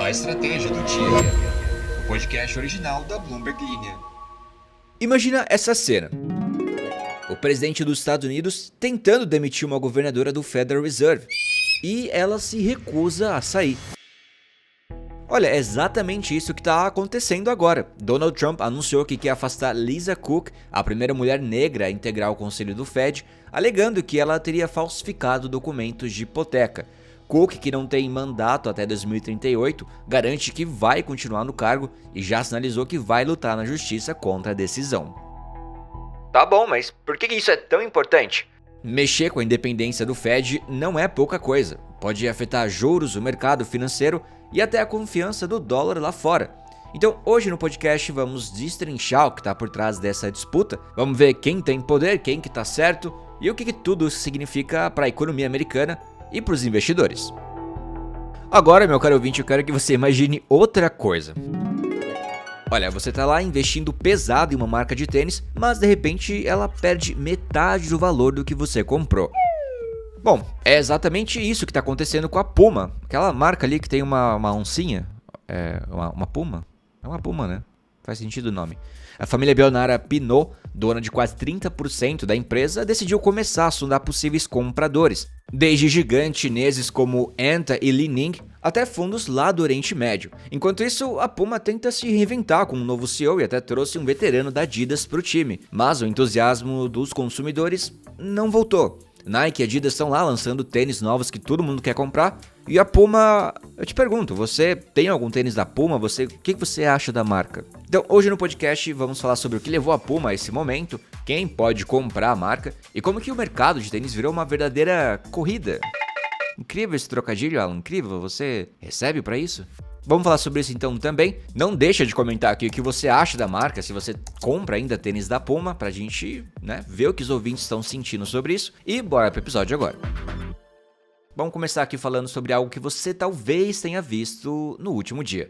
A estratégia do dia. O podcast original da Bloomberg Linha. Imagina essa cena. O presidente dos Estados Unidos tentando demitir uma governadora do Federal Reserve e ela se recusa a sair. Olha, é exatamente isso que está acontecendo agora. Donald Trump anunciou que quer afastar Lisa Cook, a primeira mulher negra a integrar o conselho do Fed, alegando que ela teria falsificado documentos de hipoteca. Cook, que não tem mandato até 2038, garante que vai continuar no cargo e já sinalizou que vai lutar na justiça contra a decisão. Tá bom, mas por que isso é tão importante? Mexer com a independência do Fed não é pouca coisa. Pode afetar juros, o mercado financeiro e até a confiança do dólar lá fora. Então, hoje no podcast vamos destrinchar o que está por trás dessa disputa, vamos ver quem tem poder, quem que está certo e o que tudo isso significa para a economia americana e para os investidores. Agora, meu caro ouvinte, eu quero que você imagine outra coisa. Olha, você tá lá investindo pesado em uma marca de tênis, mas de repente ela perde metade do valor do que você comprou. Bom, é exatamente isso que está acontecendo com a Puma, aquela marca ali que tem uma oncinha, uma puma? É uma puma, né? Faz sentido o nome. A família bilionária Pinault, dona de quase 30% da empresa, decidiu começar a sondar possíveis compradores, desde gigantes chineses como Anta e Li Ning, até fundos lá do Oriente Médio. Enquanto isso, a Puma tenta se reinventar com um novo CEO e até trouxe um veterano da Adidas para o time, mas o entusiasmo dos consumidores não voltou. Nike e Adidas estão lá lançando tênis novos que todo mundo quer comprar. E a Puma, eu te pergunto, você tem algum tênis da Puma? O que você acha da marca? Então, hoje no podcast vamos falar sobre o que levou a Puma a esse momento, quem pode comprar a marca e como que o mercado de tênis virou uma verdadeira corrida. Incrível esse trocadilho, Alan, incrível, você recebe pra isso? Vamos falar sobre isso então também. Não deixa de comentar aqui o que você acha da marca, se você compra ainda tênis da Puma, pra gente ver o que os ouvintes estão sentindo sobre isso. E bora pro episódio agora. Vamos começar aqui falando sobre algo que você talvez tenha visto no último dia.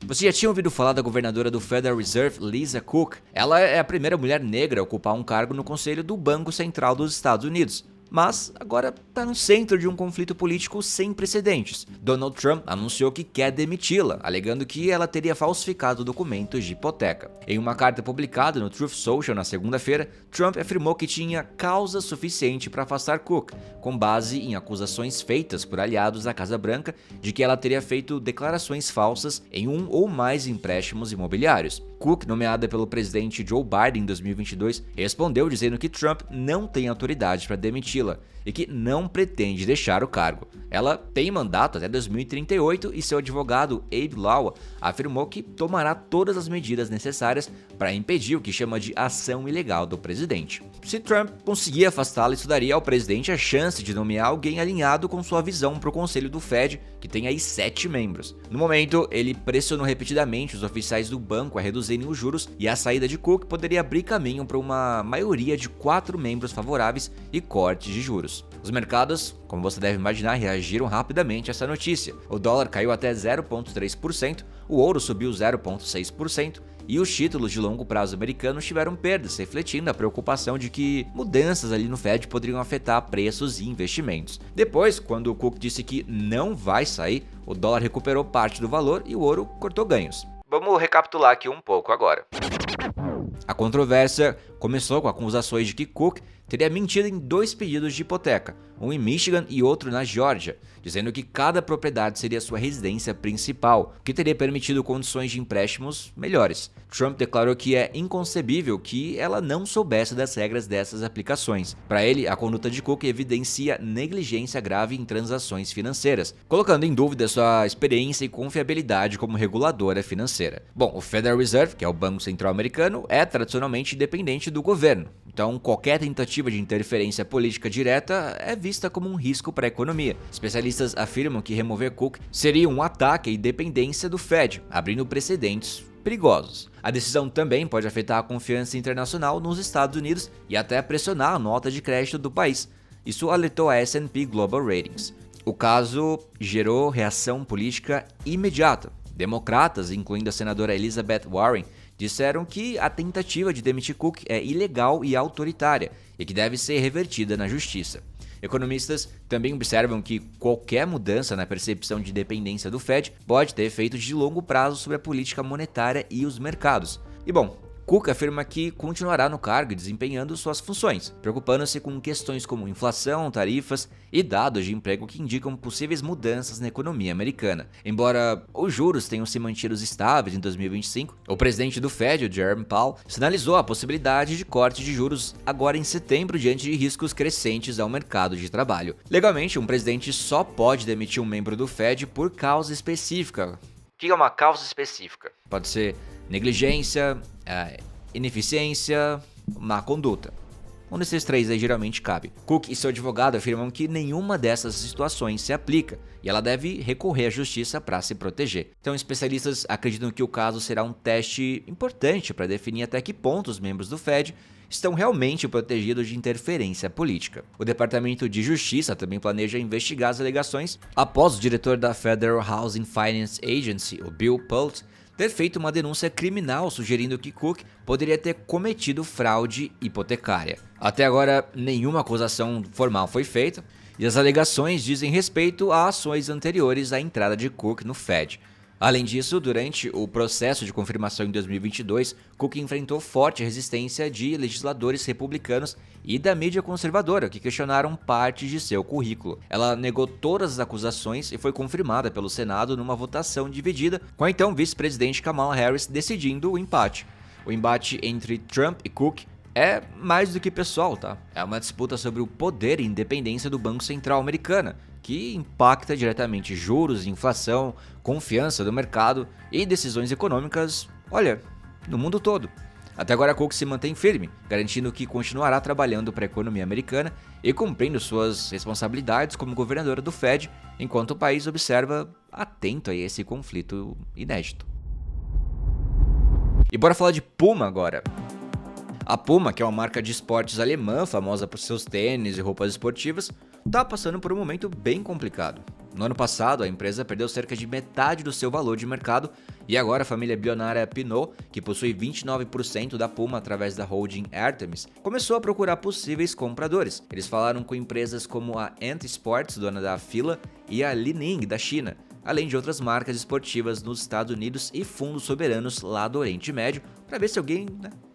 Você já tinha ouvido falar da governadora do Federal Reserve, Lisa Cook? Ela é a primeira mulher negra a ocupar um cargo no conselho do Banco Central dos Estados Unidos. Mas agora está no centro de um conflito político sem precedentes. Donald Trump anunciou que quer demiti-la, alegando que ela teria falsificado documentos de hipoteca. Em uma carta publicada no Truth Social na segunda-feira, Trump afirmou que tinha causa suficiente para afastar Cook, com base em acusações feitas por aliados da Casa Branca de que ela teria feito declarações falsas em um ou mais empréstimos imobiliários. Cook, nomeada pelo presidente Joe Biden em 2022, respondeu dizendo que Trump não tem autoridade para demiti-la e que não pretende deixar o cargo. Ela tem mandato até 2038 e seu advogado Abe Law afirmou que tomará todas as medidas necessárias para impedir o que chama de ação ilegal do presidente. Se Trump conseguir afastá-la, isso daria ao presidente a chance de nomear alguém alinhado com sua visão para o conselho do Fed, que tem aí 7 membros. No momento, ele pressionou repetidamente os oficiais do banco a reduzirem os juros e a saída de Cook poderia abrir caminho para uma maioria de 4 membros favoráveis e cortes de juros. Os mercados, como você deve imaginar, reagiram rapidamente a essa notícia. O dólar caiu até 0,3%, o ouro subiu 0,6% e os títulos de longo prazo americanos tiveram perdas, refletindo a preocupação de que mudanças ali no Fed poderiam afetar preços e investimentos. Depois, quando o Cook disse que não vai sair, o dólar recuperou parte do valor e o ouro cortou ganhos. Vamos recapitular aqui um pouco agora. A controvérsia começou com acusações de que Cook teria mentido em 2 pedidos de hipoteca, um em Michigan e outro na Geórgia, dizendo que cada propriedade seria sua residência principal, o que teria permitido condições de empréstimos melhores. Trump declarou que é inconcebível que ela não soubesse das regras dessas aplicações. Para ele, a conduta de Cook evidencia negligência grave em transações financeiras, colocando em dúvida sua experiência e confiabilidade como reguladora financeira. Bom, o Federal Reserve, que é o Banco Central americano, é tradicionalmente independente do governo. Então, qualquer tentativa de interferência política direta é vista como um risco para a economia. Especialistas afirmam que remover Cook seria um ataque à independência do Fed, abrindo precedentes perigosos. A decisão também pode afetar a confiança internacional nos Estados Unidos e até pressionar a nota de crédito do país. Isso alertou a S&P Global Ratings. O caso gerou reação política imediata. Democratas, incluindo a senadora Elizabeth Warren, disseram que a tentativa de demitir Cook é ilegal e autoritária e que deve ser revertida na justiça. Economistas também observam que qualquer mudança na percepção de dependência do Fed pode ter efeitos de longo prazo sobre a política monetária e os mercados. E bom, Cook afirma que continuará no cargo e desempenhando suas funções, preocupando-se com questões como inflação, tarifas e dados de emprego que indicam possíveis mudanças na economia americana. Embora os juros tenham se mantido estáveis em 2025, o presidente do Fed, o Jerome Powell, sinalizou a possibilidade de corte de juros agora em setembro diante de riscos crescentes ao mercado de trabalho. Legalmente, um presidente só pode demitir um membro do Fed por causa específica. O que é uma causa específica? Pode ser negligência, ineficiência, má conduta. Um desses três aí geralmente cabe. Cook e seu advogado afirmam que nenhuma dessas situações se aplica e ela deve recorrer à justiça para se proteger. Então, especialistas acreditam que o caso será um teste importante para definir até que ponto os membros do Fed estão realmente protegidos de interferência política. O Departamento de Justiça também planeja investigar as alegações após o diretor da Federal Housing Finance Agency, o Bill Pult, ter feito uma denúncia criminal sugerindo que Cook poderia ter cometido fraude hipotecária. Até agora, nenhuma acusação formal foi feita, e as alegações dizem respeito a ações anteriores à entrada de Cook no Fed. Além disso, durante o processo de confirmação em 2022, Cook enfrentou forte resistência de legisladores republicanos e da mídia conservadora, que questionaram parte de seu currículo. Ela negou todas as acusações e foi confirmada pelo Senado numa votação dividida, com a então vice-presidente Kamala Harris decidindo o empate. O embate entre Trump e Cook é mais do que pessoal, tá? É uma disputa sobre o poder e independência do Banco Central americano, que impacta diretamente juros, inflação, confiança do mercado e decisões econômicas, olha, no mundo todo. Até agora, Cook se mantém firme, garantindo que continuará trabalhando para a economia americana e cumprindo suas responsabilidades como governadora do Fed, enquanto o país observa atento a esse conflito inédito. E bora falar de Puma agora. A Puma, que é uma marca de esportes alemã, famosa por seus tênis e roupas esportivas, está passando por um momento bem complicado. No ano passado, a empresa perdeu cerca de metade do seu valor de mercado e agora a família bilionária Pinault, que possui 29% da Puma através da holding Artemis, começou a procurar possíveis compradores. Eles falaram com empresas como a Ant Sports, dona da Fila, e a Li Ning, da China, além de outras marcas esportivas nos Estados Unidos e fundos soberanos lá do Oriente Médio, para ver se alguém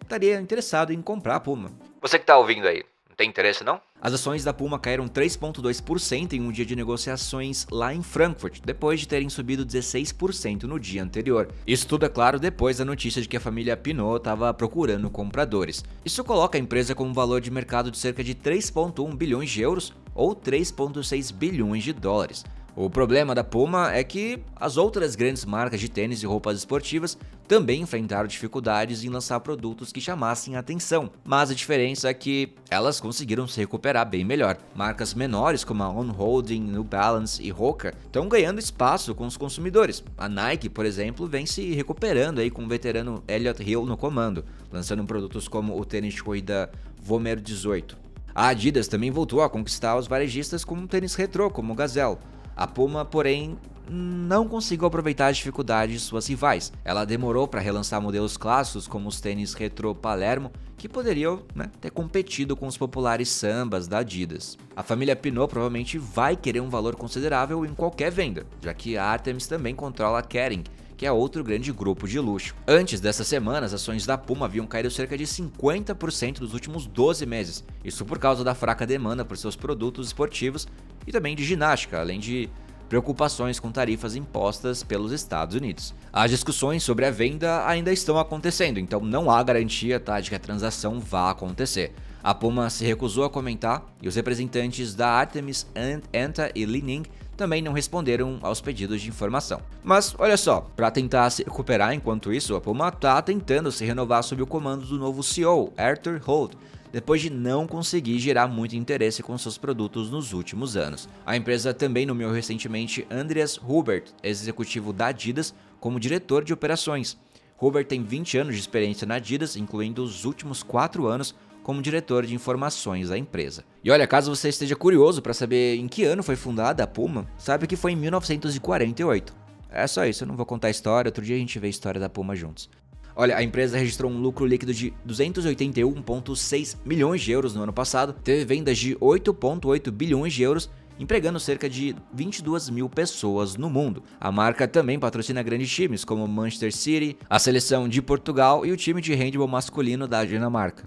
estaria interessado em comprar a Puma. Você que está ouvindo aí, não tem interesse não? As ações da Puma caíram 3,2% em um dia de negociações lá em Frankfurt, depois de terem subido 16% no dia anterior. Isso tudo, é claro, depois da notícia de que a família Pinault estava procurando compradores. Isso coloca a empresa com um valor de mercado de cerca de 3,1 bilhões de euros ou 3,6 bilhões de dólares. O problema da Puma é que as outras grandes marcas de tênis e roupas esportivas também enfrentaram dificuldades em lançar produtos que chamassem a atenção, mas a diferença é que elas conseguiram se recuperar bem melhor. Marcas menores como a On Holding, New Balance e Hoka estão ganhando espaço com os consumidores. A Nike, por exemplo, vem se recuperando aí com o veterano Elliott Hill no comando, lançando produtos como o tênis de corrida Vomero 18. A Adidas também voltou a conquistar os varejistas com um tênis retrô como o Gazelle. A Puma, porém, não conseguiu aproveitar as dificuldades de suas rivais. Ela demorou para relançar modelos clássicos como os tênis retrô Palermo, que poderiam ter competido com os populares sambas da Adidas. A família Pinault provavelmente vai querer um valor considerável em qualquer venda, já que a Artemis também controla a Kering, que é outro grande grupo de luxo. Antes dessa semana, as ações da Puma haviam caído cerca de 50% nos últimos 12 meses, isso por causa da fraca demanda por seus produtos esportivos e também de ginástica, além de preocupações com tarifas impostas pelos Estados Unidos. As discussões sobre a venda ainda estão acontecendo, então não há garantia de que a transação vá acontecer. A Puma se recusou a comentar e os representantes da Artemis, Anta e Li Ning também não responderam aos pedidos de informação. Mas olha só, para tentar se recuperar enquanto isso, a Puma está tentando se renovar sob o comando do novo CEO, Arthur Holt, depois de não conseguir gerar muito interesse com seus produtos nos últimos anos. A empresa também nomeou recentemente Andreas Hubert, ex-executivo da Adidas, como diretor de operações. Hubert tem 20 anos de experiência na Adidas, incluindo os últimos 4 anos como diretor de informações da empresa. E olha, caso você esteja curioso para saber em que ano foi fundada a Puma, sabe que foi em 1948. É só isso, eu não vou contar a história, outro dia a gente vê a história da Puma juntos. Olha, a empresa registrou um lucro líquido de 281,6 milhões de euros no ano passado, teve vendas de 8,8 bilhões de euros, empregando cerca de 22 mil pessoas no mundo. A marca também patrocina grandes times como Manchester City, a seleção de Portugal e o time de handebol masculino da Dinamarca.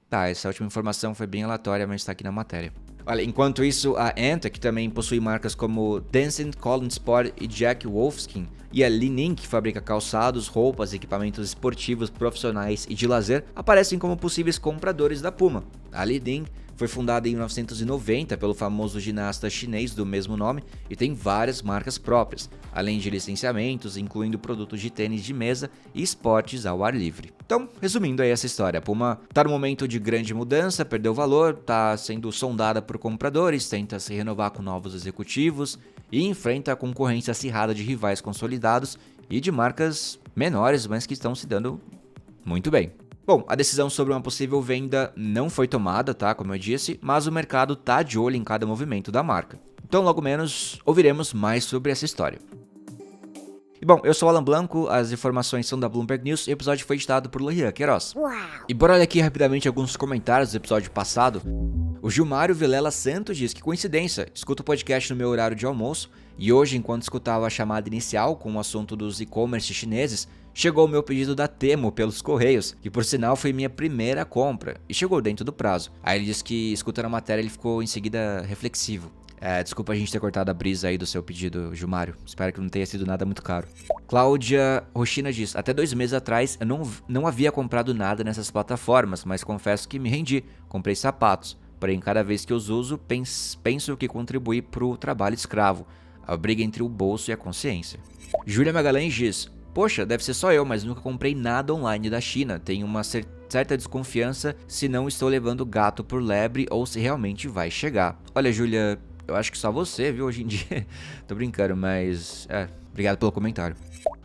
Tá, essa última informação foi bem aleatória, mas está aqui na matéria. Olha, enquanto isso, a Anta, que também possui marcas como Tencent, Collins Sport e Jack Wolfskin, e a Li-Ning, que fabrica calçados, roupas, equipamentos esportivos, profissionais e de lazer, aparecem como possíveis compradores da Puma. A Li-Ning foi fundada em 1990 pelo famoso ginasta chinês do mesmo nome e tem várias marcas próprias, além de licenciamentos, incluindo produtos de tênis de mesa e esportes ao ar livre. Então, resumindo aí essa história, a Puma está num momento de grande mudança, perdeu valor, está sendo sondada por compradores, tenta se renovar com novos executivos e enfrenta a concorrência acirrada de rivais consolidados e de marcas menores, mas que estão se dando muito bem. Bom, a decisão sobre uma possível venda não foi tomada, tá, como eu disse, mas o mercado tá de olho em cada movimento da marca. Então, logo menos, ouviremos mais sobre essa história. E bom, eu sou o Alan Blanco, as informações são da Bloomberg News e o episódio foi editado por Lohan Queiroz. E bora olhar aqui rapidamente alguns comentários do episódio passado. O Gilmário Vilela Santos diz que coincidência, escuto o podcast no meu horário de almoço e hoje, enquanto escutava a chamada inicial com o assunto dos e-commerce chineses, chegou o meu pedido da Temu pelos Correios, que por sinal foi minha primeira compra, e chegou dentro do prazo. Aí ele disse que, escutando a matéria, ele ficou em seguida reflexivo. Desculpa a gente ter cortado a brisa aí do seu pedido, Gilmário. Espero que não tenha sido nada muito caro. Cláudia Rochina diz, até 2 meses atrás eu não havia comprado nada nessas plataformas, mas confesso que me rendi, comprei sapatos. Porém, cada vez que os uso, penso que contribui para o trabalho escravo, a briga entre o bolso e a consciência. Júlia Magalhães diz, poxa, deve ser só eu, mas nunca comprei nada online da China. Tenho uma certa desconfiança se não estou levando gato por lebre ou se realmente vai chegar. Olha, Júlia, eu acho que só você, viu, hoje em dia. Tô brincando, mas... obrigado pelo comentário.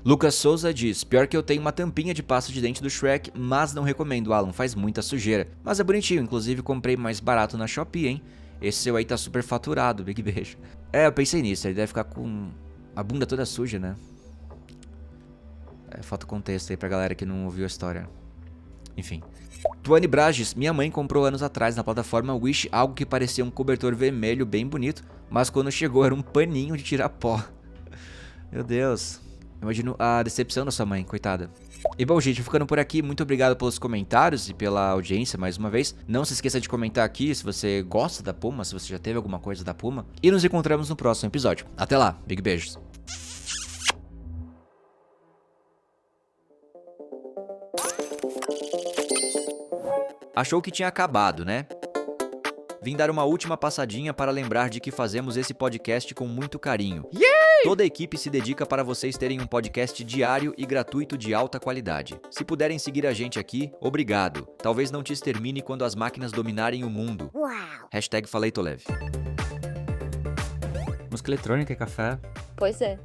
Lucas Souza diz, pior que eu tenho uma tampinha de pasta de dente do Shrek, mas não recomendo, Alan, faz muita sujeira. Mas é bonitinho, inclusive comprei mais barato na Shopee, hein. Esse seu aí tá super faturado, big beijo. Eu pensei nisso, ele deve ficar com a bunda toda suja, né. Falta contexto aí pra galera que não ouviu a história. Enfim. Tuane Brages, minha mãe comprou anos atrás na plataforma Wish algo que parecia um cobertor vermelho bem bonito, mas quando chegou era um paninho de tirar pó. Meu Deus. Imagino a decepção da sua mãe, coitada. E bom, gente, ficando por aqui, muito obrigado pelos comentários e pela audiência mais uma vez. Não se esqueça de comentar aqui se você gosta da Puma, se você já teve alguma coisa da Puma. E nos encontramos no próximo episódio. Até lá, big beijos. Achou que tinha acabado, né? Vim dar uma última passadinha para lembrar de que fazemos esse podcast com muito carinho. Toda a equipe se dedica para vocês terem um podcast diário e gratuito de alta qualidade. Se puderem seguir a gente aqui, obrigado. Talvez não te extermine quando as máquinas dominarem o mundo. #FaleitoLeve. Música eletrônica e café. Pois é.